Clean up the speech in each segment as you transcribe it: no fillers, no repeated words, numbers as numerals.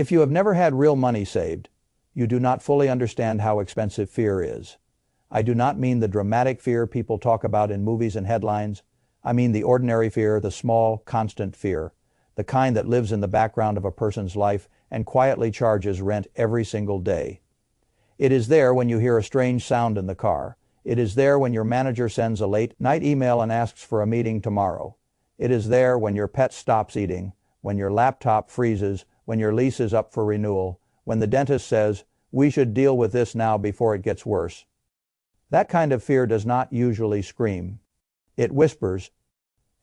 If you have never had real money saved, you do not fully understand how expensive fear is. I do not mean the dramatic fear people talk about in movies and headlines. I mean the ordinary fear, the small, constant fear, the kind that lives in the background of a person's life and quietly charges rent every single day. It is there when you hear a strange sound in the car. It is there when your manager sends a late-night email and asks for a meeting tomorrow. It is there when your pet stops eating, when your laptop freezes, when your lease is up for renewal, when the dentist says, "We should deal with this now before it gets worse." That kind of fear does not usually scream. It whispers,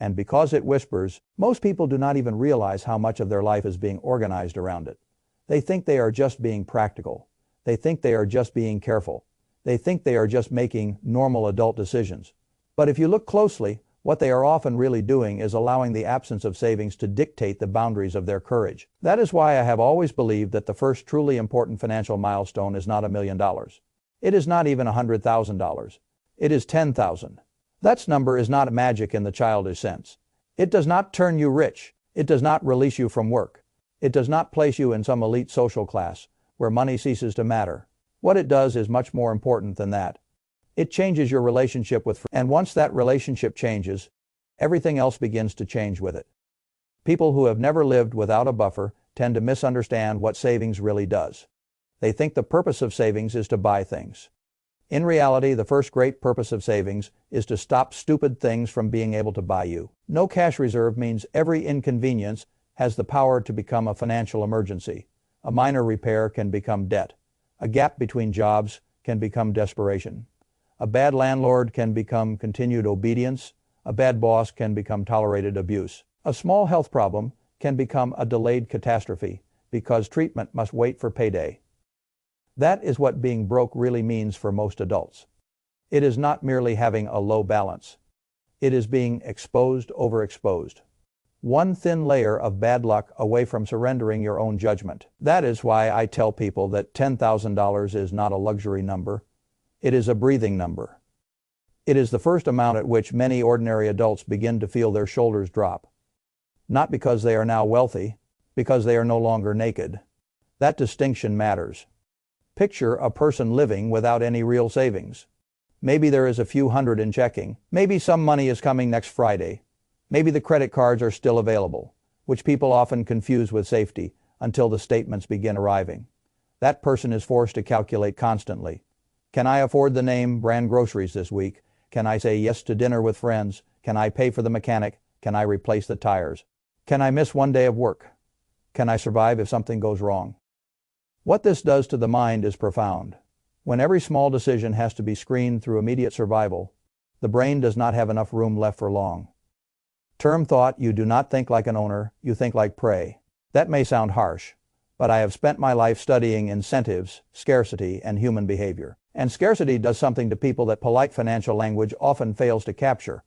and because it whispers, most people do not even realize how much of their life is being organized around it. They think they are just being practical. They think they are just being careful. They think they are just making normal adult decisions. But if you look closely, what they are often really doing is allowing the absence of savings to dictate the boundaries of their courage. That is why I have always believed that the first truly important financial milestone is not $1 million. It is not even $100,000. It is 10,000. That number is not magic in the childish sense. It does not turn you rich. It does not release you from work. It does not place you in some elite social class where money ceases to matter. What it does is much more important than that. It changes your relationship with friends, and once that relationship changes, everything else begins to change with it. People who have never lived without a buffer tend to misunderstand what savings really does. They think the purpose of savings is to buy things. In reality, the first great purpose of savings is to stop stupid things from being able to buy you. No cash reserve means every inconvenience has the power to become a financial emergency. A minor repair can become debt. A gap between jobs can become desperation. A bad landlord can become continued obedience. A bad boss can become tolerated abuse. A small health problem can become a delayed catastrophe because treatment must wait for payday. That is what being broke really means for most adults. It is not merely having a low balance. It is being exposed, overexposed. One thin layer of bad luck away from surrendering your own judgment. That is why I tell people that $10,000 is not a luxury number. It is a breathing number. It is the first amount at which many ordinary adults begin to feel their shoulders drop. Not because they are now wealthy, because they are no longer naked. That distinction matters. Picture a person living without any real savings. Maybe there is a few hundred in checking. Maybe some money is coming next Friday. Maybe the credit cards are still available, which people often confuse with safety until the statements begin arriving. That person is forced to calculate constantly. Can I afford the name brand groceries this week? Can I say yes to dinner with friends? Can I pay for the mechanic? Can I replace the tires? Can I miss one day of work? Can I survive if something goes wrong? What this does to the mind is profound. When every small decision has to be screened through immediate survival, the brain does not have enough room left for long. Term thought, you do not think like an owner, you think like prey. That may sound harsh, but I have spent my life studying incentives, scarcity, and human behavior. And scarcity does something to people that polite financial language often fails to capture.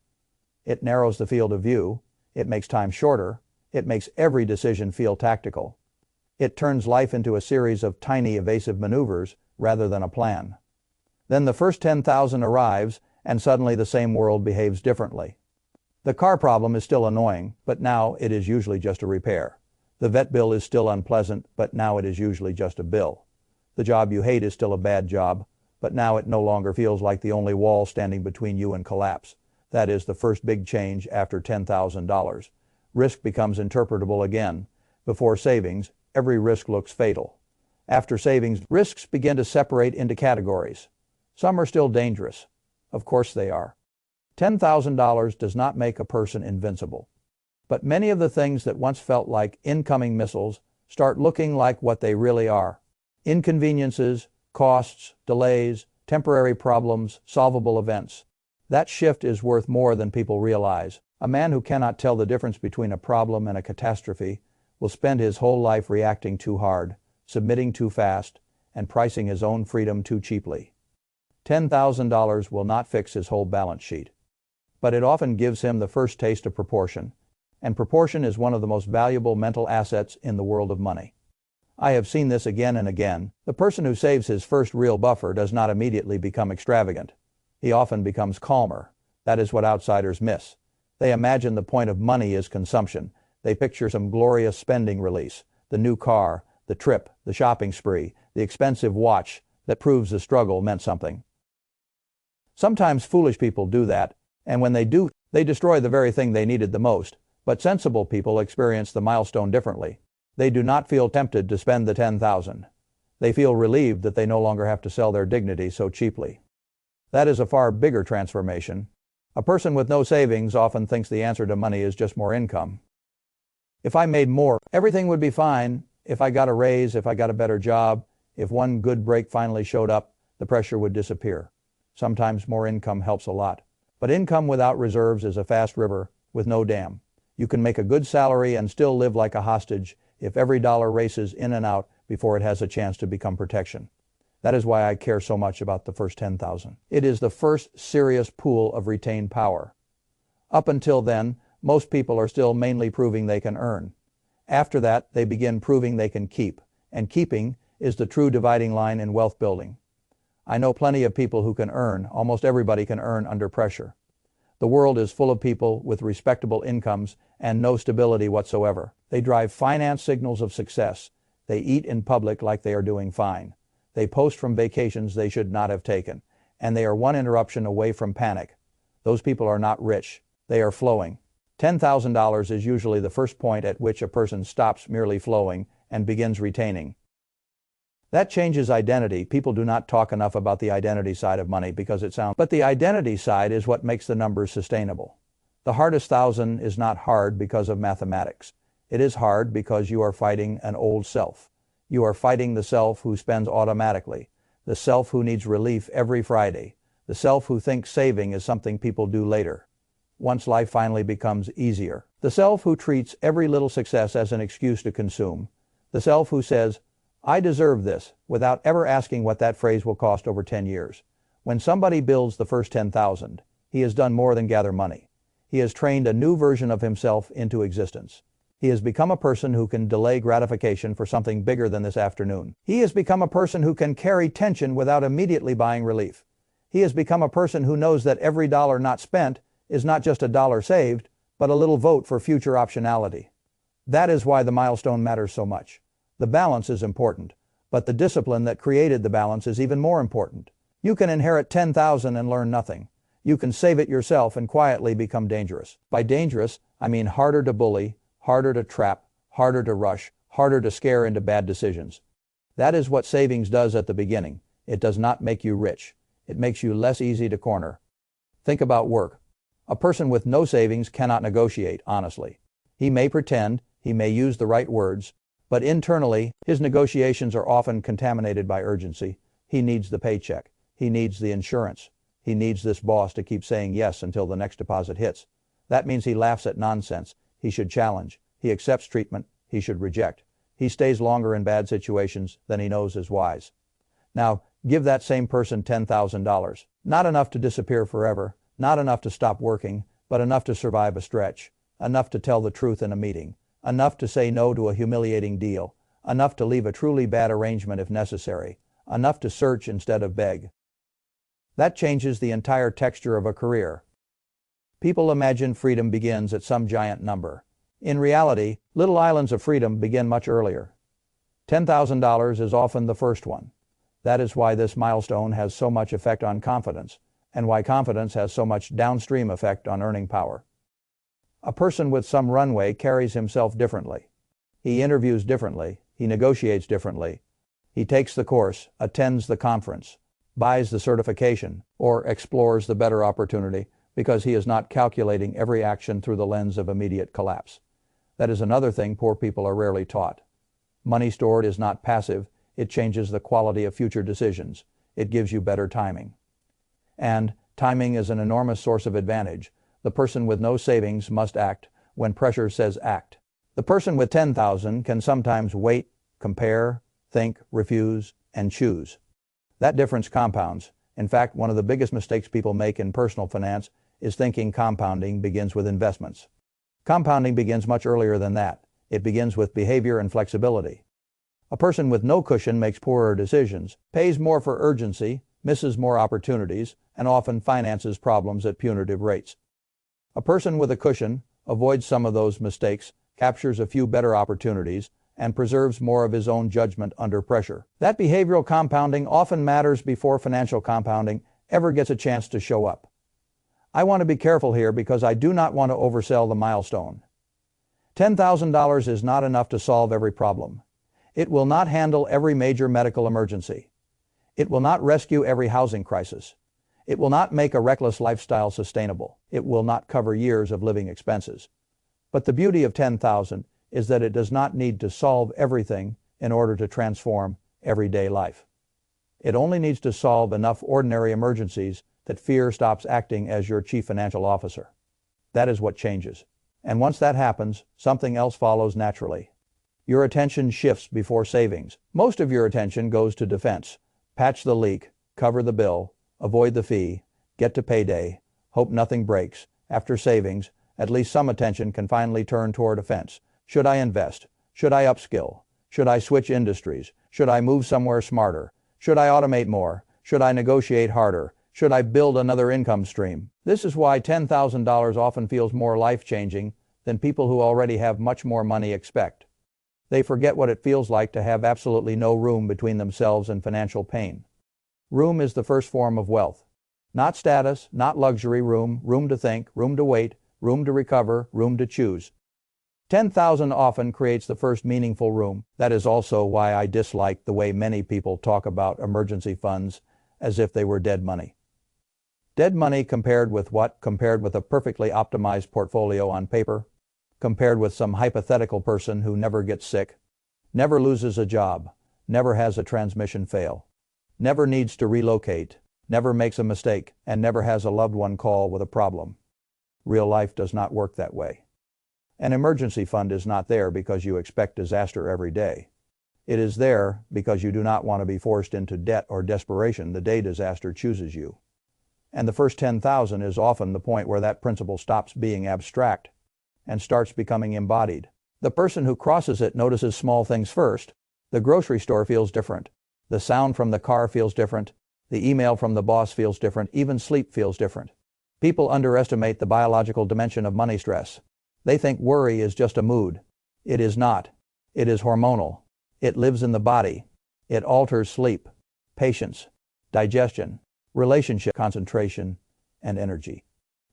It narrows the field of view, it makes time shorter, it makes every decision feel tactical. It turns life into a series of tiny evasive maneuvers rather than a plan. Then the first 10,000 arrives, and suddenly the same world behaves differently. The car problem is still annoying, but now it is usually just a repair. The vet bill is still unpleasant, but now it is usually just a bill. The job you hate is still a bad job, but now it no longer feels like the only wall standing between you and collapse. That is the first big change after $10,000. Risk becomes interpretable again. Before savings, every risk looks fatal. After savings, risks begin to separate into categories. Some are still dangerous. Of course they are. $10,000 does not make a person invincible. But many of the things that once felt like incoming missiles start looking like what they really are. Inconveniences, costs, delays, temporary problems, solvable events. That shift is worth more than people realize. A man who cannot tell the difference between a problem and a catastrophe will spend his whole life reacting too hard, submitting too fast, and pricing his own freedom too cheaply. $10,000 will not fix his whole balance sheet. But it often gives him the first taste of proportion, and proportion is one of the most valuable mental assets in the world of money. I have seen this again and again. The person who saves his first real buffer does not immediately become extravagant. He often becomes calmer. That is what outsiders miss. They imagine the point of money is consumption. They picture some glorious spending release, the new car, the trip, the shopping spree, the expensive watch that proves the struggle meant something. Sometimes foolish people do that, and when they do, they destroy the very thing they needed the most. But sensible people experience the milestone differently. They do not feel tempted to spend the $10,000. They feel relieved that they no longer have to sell their dignity so cheaply. That is a far bigger transformation. A person with no savings often thinks the answer to money is just more income. If I made more, everything would be fine. If I got a raise, if I got a better job, if one good break finally showed up, the pressure would disappear. Sometimes more income helps a lot. But income without reserves is a fast river with no dam. You can make a good salary and still live like a hostage if every dollar races in and out before it has a chance to become protection. That is why I care so much about the first $10,000. It is the first serious pool of retained power. Up until then, most people are still mainly proving they can earn. After that, they begin proving they can keep, and keeping is the true dividing line in wealth building. I know plenty of people who can earn. Almost everybody can earn under pressure. The world is full of people with respectable incomes and no stability whatsoever. They drive finance signals of success. They eat in public like they are doing fine. They post from vacations they should not have taken, and they are one interruption away from panic. Those people are not rich. They are flowing. $10,000 is usually the first point at which a person stops merely flowing and begins retaining. That changes identity. People do not talk enough about the identity side of money because it sounds, but the identity side is what makes the numbers sustainable. The hardest thousand is not hard because of mathematics. It is hard because you are fighting an old self. You are fighting the self who spends automatically, the self who needs relief every Friday, the self who thinks saving is something people do later, once life finally becomes easier, the self who treats every little success as an excuse to consume, the self who says, "I deserve this," without ever asking what that phrase will cost over 10 years. When somebody builds the first 10,000, he has done more than gather money. He has trained a new version of himself into existence. He has become a person who can delay gratification for something bigger than this afternoon. He has become a person who can carry tension without immediately buying relief. He has become a person who knows that every dollar not spent is not just a dollar saved, but a little vote for future optionality. That is why the milestone matters so much. The balance is important, but the discipline that created the balance is even more important. You can inherit 10,000 and learn nothing. You can save it yourself and quietly become dangerous. By dangerous, I mean harder to bully, harder to trap, harder to rush, harder to scare into bad decisions. That is what savings does at the beginning. It does not make you rich. It makes you less easy to corner. Think about work. A person with no savings cannot negotiate honestly. He may pretend, he may use the right words, but internally, his negotiations are often contaminated by urgency. He needs the paycheck. He needs the insurance. He needs this boss to keep saying yes until the next deposit hits. That means he laughs at nonsense. He should challenge. He accepts treatment. He should reject. He stays longer in bad situations than he knows is wise. Now, give that same person $10,000. Not enough to disappear forever, not enough to stop working, but enough to survive a stretch, enough to tell the truth in a meeting, enough to say no to a humiliating deal, enough to leave a truly bad arrangement if necessary, enough to search instead of beg. That changes the entire texture of a career. People imagine freedom begins at some giant number. In reality, little islands of freedom begin much earlier. $10,000 is often the first one. That is why this milestone has so much effect on confidence, and why confidence has so much downstream effect on earning power. A person with some runway carries himself differently. He interviews differently. He negotiates differently. He takes the course, attends the conference, buys the certification, or explores the better opportunity because he is not calculating every action through the lens of immediate collapse. That is another thing poor people are rarely taught. Money stored is not passive. It changes the quality of future decisions. It gives you better timing. And timing is an enormous source of advantage. The person with no savings must act when pressure says act. The person with 10,000 can sometimes wait, compare, think, refuse, and choose. That difference compounds. In fact, one of the biggest mistakes people make in personal finance is thinking compounding begins with investments. Compounding begins much earlier than that. It begins with behavior and flexibility. A person with no cushion makes poorer decisions, pays more for urgency, misses more opportunities, and often finances problems at punitive rates. A person with a cushion avoids some of those mistakes, captures a few better opportunities, and preserves more of his own judgment under pressure. That behavioral compounding often matters before financial compounding ever gets a chance to show up. I want to be careful here because I do not want to oversell the milestone. $10,000 is not enough to solve every problem. It will not handle every major medical emergency. It will not rescue every housing crisis. It will not make a reckless lifestyle sustainable. It will not cover years of living expenses. But the beauty of $10,000 is that it does not need to solve everything in order to transform everyday life. It only needs to solve enough ordinary emergencies that fear stops acting as your chief financial officer. That is what changes. And once that happens, something else follows naturally. Your attention shifts before savings. Most of your attention goes to defense. Patch the leak, cover the bill, avoid the fee, get to payday, hope nothing breaks. After savings, at least some attention can finally turn toward offense. Should I invest? Should I upskill? Should I switch industries? Should I move somewhere smarter? Should I automate more? Should I negotiate harder? Should I build another income stream? This is why $10,000 often feels more life-changing than people who already have much more money expect. They forget what it feels like to have absolutely no room between themselves and financial pain. Room is the first form of wealth. Not status, not luxury room, room to think, room to wait, room to recover, room to choose. $10,000 often creates the first meaningful room. That is also why I dislike the way many people talk about emergency funds as if they were dead money. Dead money compared with what? Compared with a perfectly optimized portfolio on paper? Compared with some hypothetical person who never gets sick, never loses a job, never has a transmission fail, never needs to relocate, never makes a mistake, and never has a loved one call with a problem. Real life does not work that way. An emergency fund is not there because you expect disaster every day. It is there because you do not want to be forced into debt or desperation the day disaster chooses you. And the first $10,000 is often the point where that principle stops being abstract and starts becoming embodied. The person who crosses it notices small things first. The grocery store feels different. The sound from the car feels different. The email from the boss feels different. Even sleep feels different. People underestimate the biological dimension of money stress. They think worry is just a mood. It is not. It is hormonal. It lives in the body. It alters sleep, patience, digestion, relationship concentration, and energy.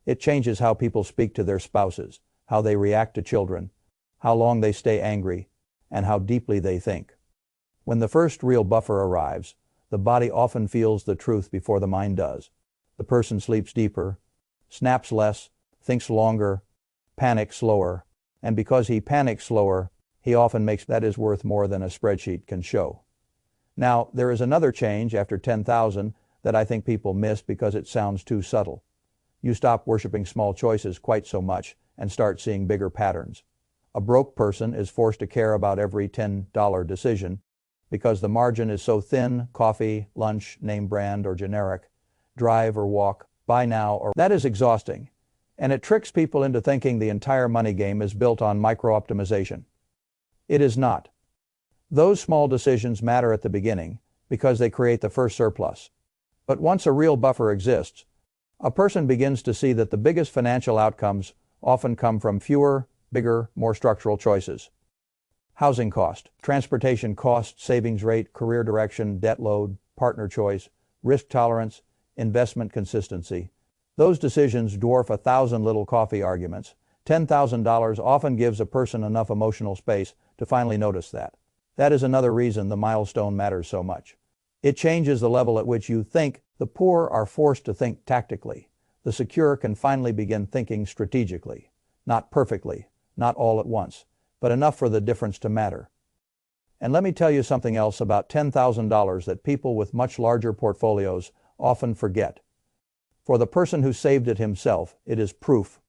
It changes how people speak to their spouses, how they react to children, how long they stay angry, and how deeply they think. When the first real buffer arrives, the body often feels the truth before the mind does. The person sleeps deeper, snaps less, thinks longer, panics slower, and because he panics slower, he often makes that is worth more than a spreadsheet can show. Now, there is another change after $10,000 that I think people miss because it sounds too subtle. You stop worshiping small choices quite so much and start seeing bigger patterns. A broke person is forced to care about every $10 decision because the margin is so thin: coffee, lunch, name brand or generic, drive or walk, buy now or... That is exhausting, and it tricks people into thinking the entire money game is built on micro-optimization. It is not. Those small decisions matter at the beginning because they create the first surplus. But once a real buffer exists, a person begins to see that the biggest financial outcomes often come from fewer, bigger, more structural choices. Housing cost, transportation cost, savings rate, career direction, debt load, partner choice, risk tolerance, investment consistency. Those decisions dwarf 1,000 little coffee arguments. $10,000 often gives a person enough emotional space to finally notice that. That is another reason the milestone matters so much. It changes the level at which you think. The poor are forced to think tactically. The secure can finally begin thinking strategically. Not perfectly, not all at once, but enough for the difference to matter. And let me tell you something else about $10,000 that people with much larger portfolios often forget. For the person who saved it himself, it is proof.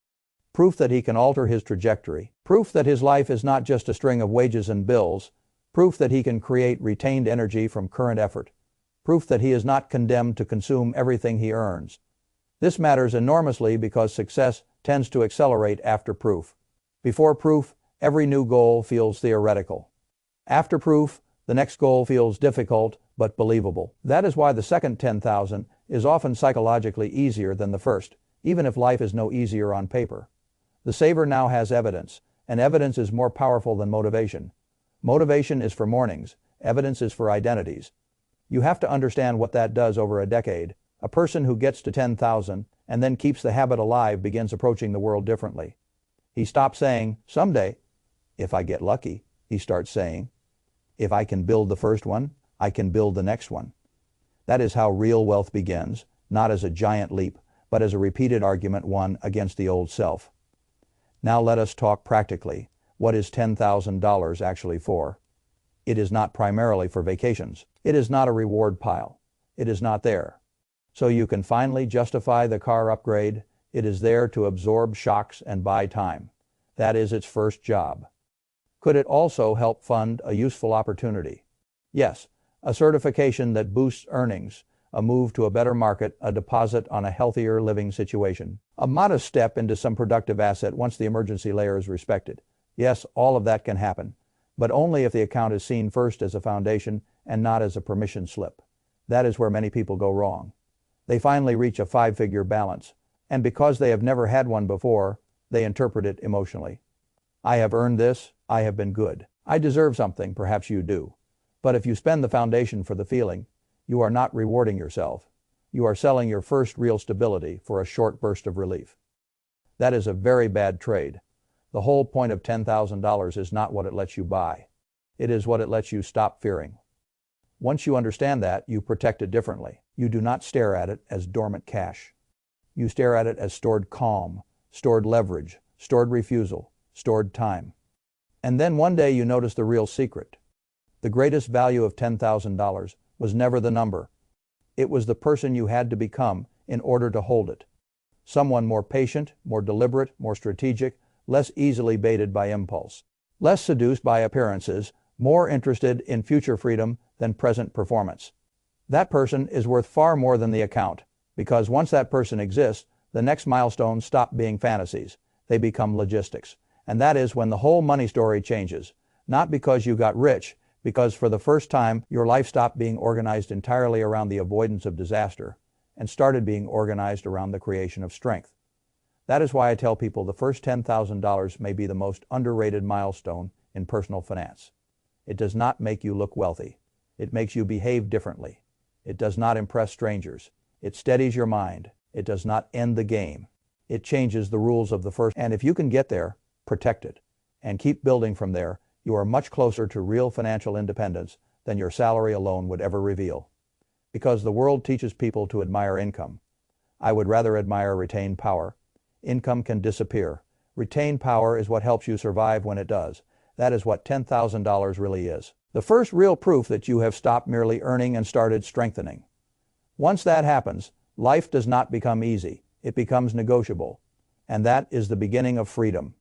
Proof that he can alter his trajectory. Proof that his life is not just a string of wages and bills. Proof that he can create retained energy from current effort. Proof that he is not condemned to consume everything he earns. This matters enormously because success tends to accelerate after proof. Before proof, every new goal feels theoretical. After proof, the next goal feels difficult but believable. That is why the second $10,000 is often psychologically easier than the first, even if life is no easier on paper. The saver now has evidence, and evidence is more powerful than motivation. Motivation is for mornings. Evidence is for identities. You have to understand what that does over a decade. A person who gets to 10,000 and then keeps the habit alive begins approaching the world differently. He stops saying, someday, if I get lucky, he starts saying, if I can build the first one, I can build the next one. That is how real wealth begins, not as a giant leap, but as a repeated argument won against the old self. Now let us talk practically. What is $10,000 actually for? It is not primarily for vacations. It is not a reward pile. It is not there so you can finally justify the car upgrade. It is there to absorb shocks and buy time. That is its first job. Could it also help fund a useful opportunity? Yes, a certification that boosts earnings, a move to a better market, a deposit on a healthier living situation, a modest step into some productive asset once the emergency layer is respected. Yes, all of that can happen, but only if the account is seen first as a foundation and not as a permission slip. That is where many people go wrong. They finally reach a 5-figure balance, and because they have never had one before, they interpret it emotionally. I have earned this, I have been good. I deserve something, perhaps you do. But if you spend the foundation for the feeling, you are not rewarding yourself. You are selling your first real stability for a short burst of relief. That is a very bad trade. The whole point of $10,000 is not what it lets you buy. It is what it lets you stop fearing. Once you understand that, you protect it differently. You do not stare at it as dormant cash. You stare at it as stored calm, stored leverage, stored refusal, stored time. And then one day you notice the real secret. The greatest value of $10,000 was never the number. It was the person you had to become in order to hold it. Someone more patient, more deliberate, more strategic, less easily baited by impulse, less seduced by appearances, more interested in future freedom than present performance. That person is worth far more than the account, because once that person exists, the next milestones stop being fantasies. They become logistics. And that is when the whole money story changes. Not because you got rich, because for the first time your life stopped being organized entirely around the avoidance of disaster and started being organized around the creation of strength. That is why I tell people the first $10,000 may be the most underrated milestone in personal finance. It does not make you look wealthy. It makes you behave differently. It does not impress strangers. It steadies your mind. It does not end the game. It changes the rules of the first. And if you can get there, protect it and keep building from there, you are much closer to real financial independence than your salary alone would ever reveal. Because the world teaches people to admire income. I would rather admire retained power. Income can disappear. Retained power is what helps you survive when it does. That is what $10,000 really is. The first real proof that you have stopped merely earning and started strengthening. Once that happens, life does not become easy. It becomes negotiable. And that is the beginning of freedom.